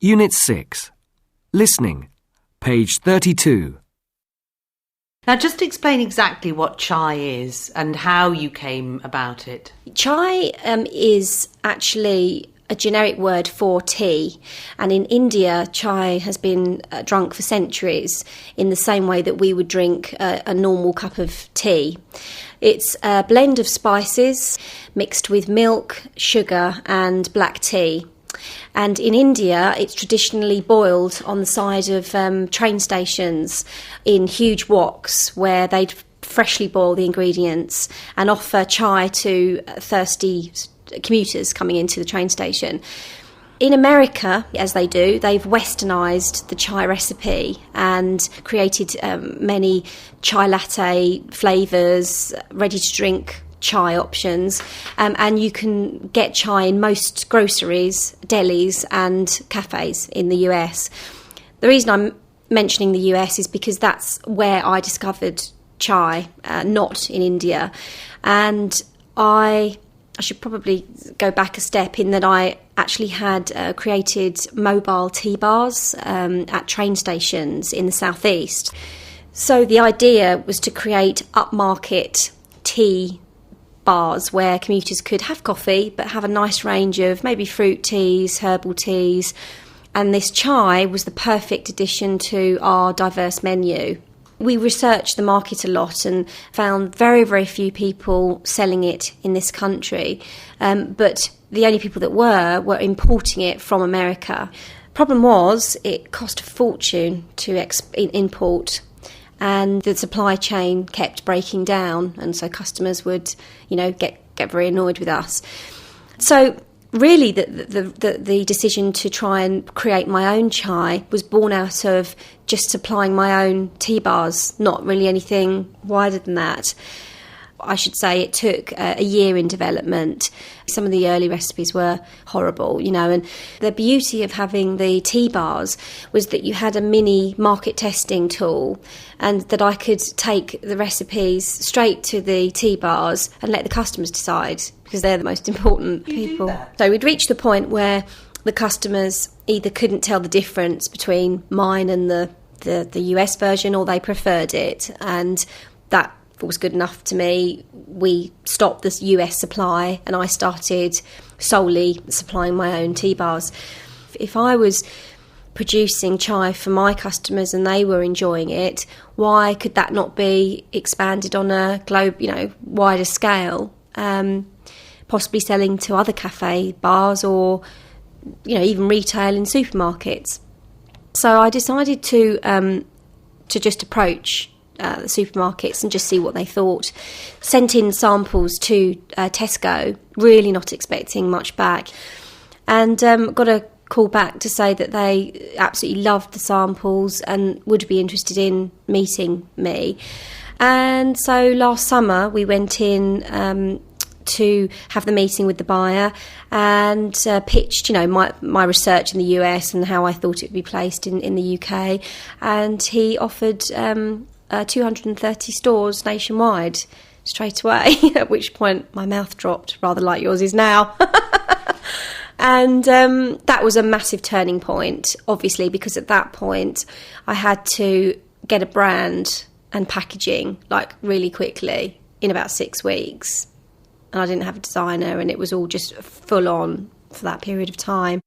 Unit 6. Listening. Page 32. Now just explain exactly what chai is and how you came about it. Chai is actually a generic word for tea, and in India chai has been drunk for centuries in the same way that we would drink a normal cup of tea. It's a blend of spices mixed with milk, sugar and black tea. And in India, it's traditionally boiled on the side of train stations in huge woks where they'd freshly boil the ingredients and offer chai to thirsty commuters coming into the train station. In America, as they do, they've westernised the chai recipe and created many chai latte flavours, ready-to-drink chai options, and you can get chai in most groceries, delis and cafes in the US. The reason I'm mentioning the US is because that's where I discovered chai, not in India. And I should probably go back a step in that I actually had created mobile tea bars at train stations in the southeast. So the idea was to create upmarket tea bars where commuters could have coffee but have a nice range of maybe fruit teas, herbal teas, and this chai was the perfect addition to our diverse menu. We researched the market a lot and found very, very few people selling it in this country, but the only people that were importing it from America. Problem was, it cost a fortune to import, and the supply chain kept breaking down, and so customers would, get very annoyed with us. So really, the decision to try and create my own chai was born out of just supplying my own tea bars, not really anything wider than that. I should say it took a year in development. Some of the early recipes were horrible, and the beauty of having the tea bars was that you had a mini market testing tool and that I could take the recipes straight to the tea bars and let the customers decide, because they're the most important people. So we'd reached the point where the customers either couldn't tell the difference between mine and the US version, or they preferred it, and that was good enough to me. We stopped this US supply and I started solely supplying my own tea bars. If I was producing chai for my customers and they were enjoying it, why could that not be expanded on a wider scale, possibly selling to other cafe bars or even retail in supermarkets? So I decided to just approach the supermarkets and just see what they thought. Sent in samples to Tesco, really not expecting much back, and got a call back to say that they absolutely loved the samples and would be interested in meeting me. And so last summer we went in to have the meeting with the buyer and pitched my research in the US and how I thought it would be placed in the UK, and he offered 230 stores nationwide straight away, at which point my mouth dropped, rather like yours is now. And that was a massive turning point, obviously, because at that point I had to get a brand and packaging really quickly in about 6 weeks, and I didn't have a designer, and it was all just full on for that period of time.